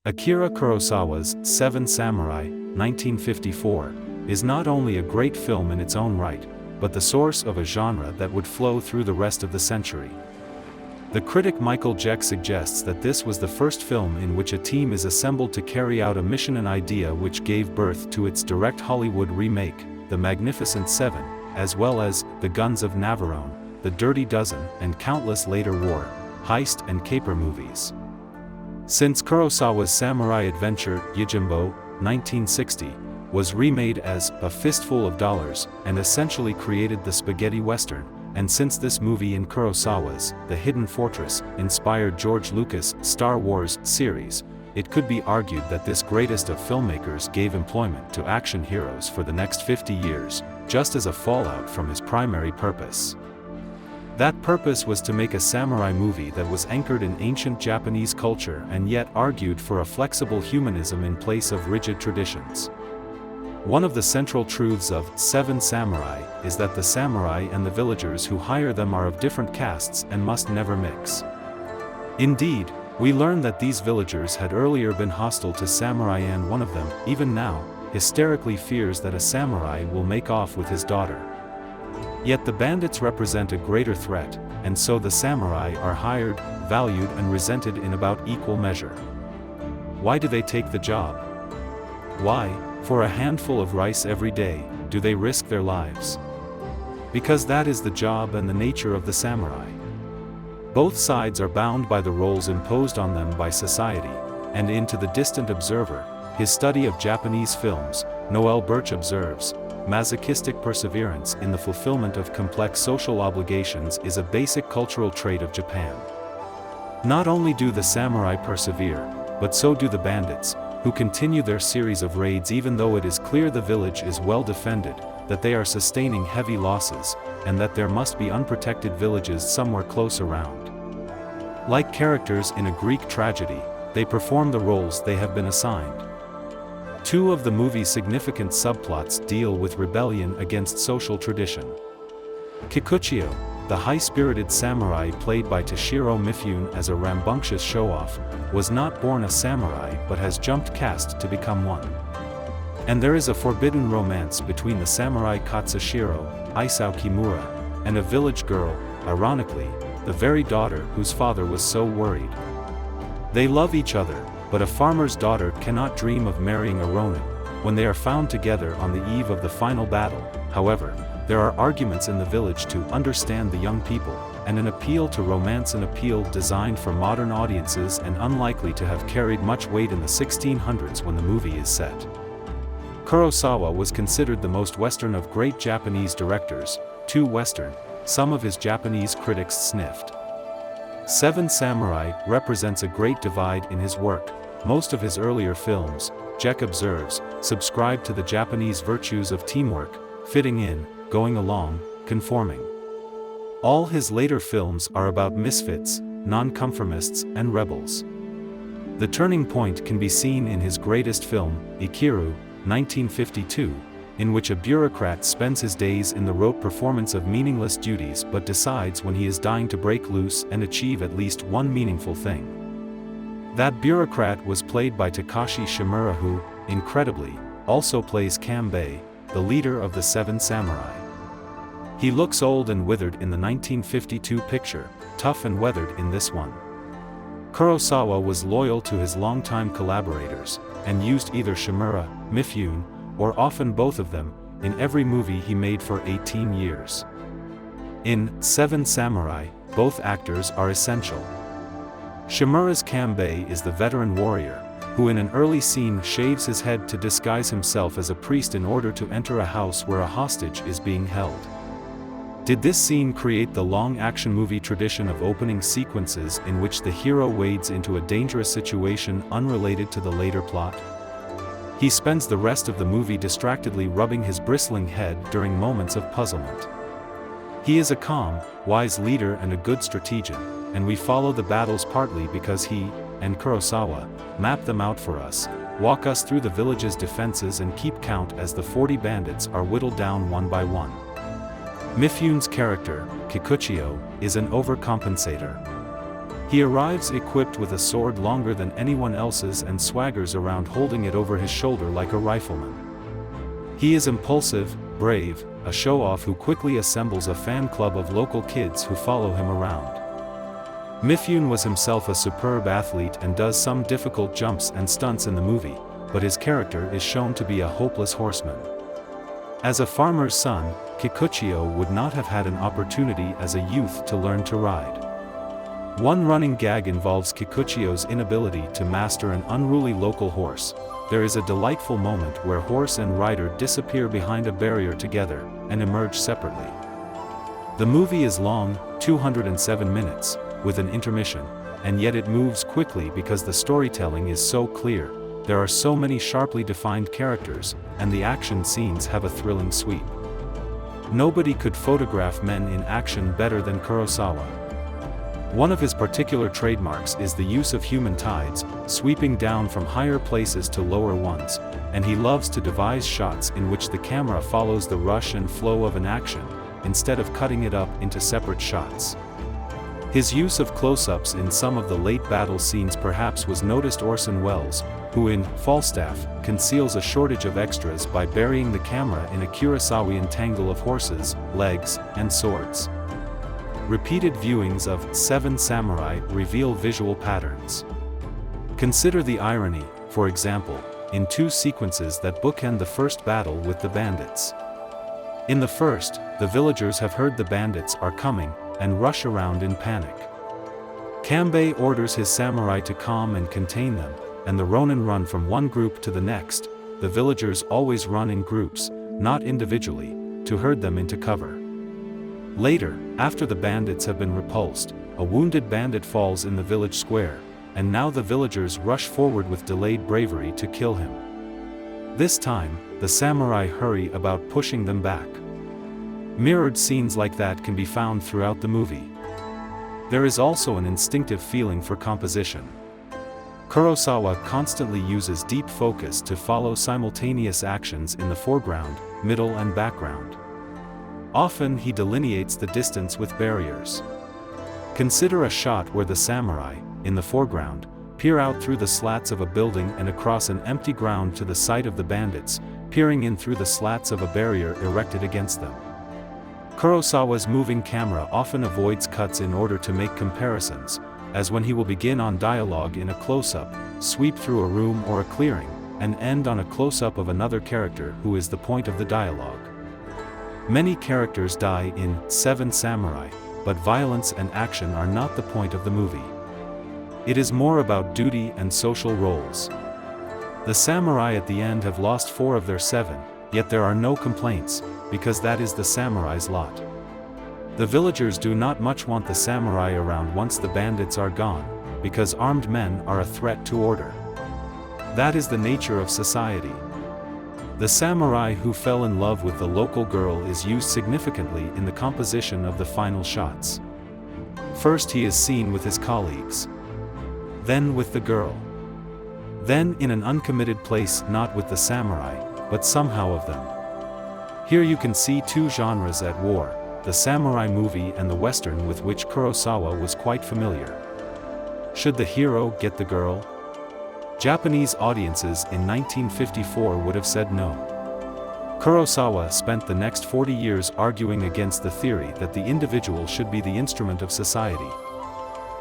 Akira Kurosawa's Seven Samurai, 1954, is not only a great film in its own right, but the source of a genre that would flow through the rest of the century. The critic Michael Jeck suggests that this was the first film in which a team is assembled to carry out a mission, an idea which gave birth to its direct Hollywood remake, The Magnificent Seven, as well as The Guns of Navarone, The Dirty Dozen, and countless later war, heist and caper movies. Since Kurosawa's samurai adventure, Yojimbo, 1960, was remade as A Fistful of Dollars, and essentially created the spaghetti western, and since this movie in Kurosawa's The Hidden Fortress inspired George Lucas' Star Wars series, it could be argued that this greatest of filmmakers gave employment to action heroes for the next 50 years, just as a fallout from his primary purpose. That purpose was to make a samurai movie that was anchored in ancient Japanese culture and yet argued for a flexible humanism in place of rigid traditions. One of the central truths of Seven Samurai is that the samurai and the villagers who hire them are of different castes and must never mix. Indeed, we learn that these villagers had earlier been hostile to samurai, and one of them, even now, hysterically fears that a samurai will make off with his daughter. Yet the bandits represent a greater threat, and so the samurai are hired, valued and resented in about equal measure. Why do they take the job? Why, for a handful of rice every day, do they risk their lives? Because that is the job and the nature of the samurai. Both sides are bound by the roles imposed on them by society, and into the distant observer, his study of Japanese films, Noel Birch observes, masochistic perseverance in the fulfillment of complex social obligations is a basic cultural trait of Japan. Not only do the samurai persevere, but so do the bandits, who continue their series of raids even though it is clear the village is well defended, that they are sustaining heavy losses, and that there must be unprotected villages somewhere close around. Like characters in a Greek tragedy, they perform the roles they have been assigned. Two of the movie's significant subplots deal with rebellion against social tradition. Kikuchiyo, the high-spirited samurai played by Toshiro Mifune as a rambunctious show-off, was not born a samurai but has jumped caste to become one. And there is a forbidden romance between the samurai Katsushiro, Isao Kimura, and a village girl, ironically, the very daughter whose father was so worried. They love each other, but a farmer's daughter cannot dream of marrying a Ronin. When they are found together on the eve of the final battle, however, there are arguments in the village to understand the young people, and an appeal to romance, an appeal designed for modern audiences and unlikely to have carried much weight in the 1600s when the movie is set. Kurosawa was considered the most Western of great Japanese directors, too Western, some of his Japanese critics sniffed. Seven Samurai represents a great divide in his work. Most of his earlier films, Jeck observes, subscribe to the Japanese virtues of teamwork, fitting in, going along, conforming. All his later films are about misfits, nonconformists, and rebels. The turning point can be seen in his greatest film, Ikiru, 1952, in which a bureaucrat spends his days in the rote performance of meaningless duties but decides when he is dying to break loose and achieve at least one meaningful thing. That bureaucrat was played by Takashi Shimura, who, incredibly, also plays Kambei, the leader of the Seven Samurai. He looks old and withered in the 1952 picture, tough and weathered in this one. Kurosawa was loyal to his longtime collaborators, and used either Shimura, Mifune, or often both of them, in every movie he made for 18 years. In Seven Samurai, both actors are essential. Shimura's Kambei is the veteran warrior, who in an early scene shaves his head to disguise himself as a priest in order to enter a house where a hostage is being held. Did this scene create the long action movie tradition of opening sequences in which the hero wades into a dangerous situation unrelated to the later plot? He spends the rest of the movie distractedly rubbing his bristling head during moments of puzzlement. He is a calm, wise leader and a good strategist, and we follow the battles partly because he, and Kurosawa, map them out for us, walk us through the village's defenses and keep count as the 40 bandits are whittled down one by one. Mifune's character, Kikuchiyo, is an overcompensator. He arrives equipped with a sword longer than anyone else's and swaggers around holding it over his shoulder like a rifleman. He is impulsive, brave, a show-off who quickly assembles a fan club of local kids who follow him around. Mifune was himself a superb athlete and does some difficult jumps and stunts in the movie, but his character is shown to be a hopeless horseman. As a farmer's son, Kikuchio would not have had an opportunity as a youth to learn to ride. One running gag involves Kikuchio's inability to master an unruly local horse. There is a delightful moment where horse and rider disappear behind a barrier together, and emerge separately. The movie is long, 207 minutes, with an intermission, and yet it moves quickly because the storytelling is so clear. There are so many sharply defined characters, and the action scenes have a thrilling sweep. Nobody could photograph men in action better than Kurosawa. One of his particular trademarks is the use of human tides, sweeping down from higher places to lower ones, and he loves to devise shots in which the camera follows the rush and flow of an action, instead of cutting it up into separate shots. His use of close-ups in some of the late battle scenes perhaps was noticed. Orson Welles, who in Falstaff conceals a shortage of extras by burying the camera in a Kurosawian tangle of horses, legs, and swords. Repeated viewings of Seven Samurai reveal visual patterns. Consider the irony, for example, in two sequences that bookend the first battle with the bandits. In the first, the villagers have heard the bandits are coming, and rush around in panic. Kambei orders his samurai to calm and contain them, and the Ronin run from one group to the next. The villagers always run in groups, not individually, to herd them into cover. Later, after the bandits have been repulsed, a wounded bandit falls in the village square, and now the villagers rush forward with delayed bravery to kill him. This time, the samurai hurry about pushing them back. Mirrored scenes like that can be found throughout the movie. There is also an instinctive feeling for composition. Kurosawa constantly uses deep focus to follow simultaneous actions in the foreground, middle and background. Often he delineates the distance with barriers. Consider a shot where the samurai, in the foreground, peer out through the slats of a building and across an empty ground to the sight of the bandits, peering in through the slats of a barrier erected against them. Kurosawa's moving camera often avoids cuts in order to make comparisons, as when he will begin on dialogue in a close-up, sweep through a room or a clearing, and end on a close-up of another character who is the point of the dialogue. Many characters die in Seven Samurai, but violence and action are not the point of the movie. It is more about duty and social roles. The samurai at the end have lost 4 of their 7, yet there are no complaints, because that is the samurai's lot. The villagers do not much want the samurai around once the bandits are gone, because armed men are a threat to order. That is the nature of society. The samurai who fell in love with the local girl is used significantly in the composition of the final shots. First he is seen with his colleagues. Then with the girl. Then in an uncommitted place, not with the samurai, but somehow of them. Here you can see two genres at war, the samurai movie and the western, with which Kurosawa was quite familiar. Should the hero get the girl? Japanese audiences in 1954 would have said no. Kurosawa spent the next 40 years arguing against the theory that the individual should be the instrument of society.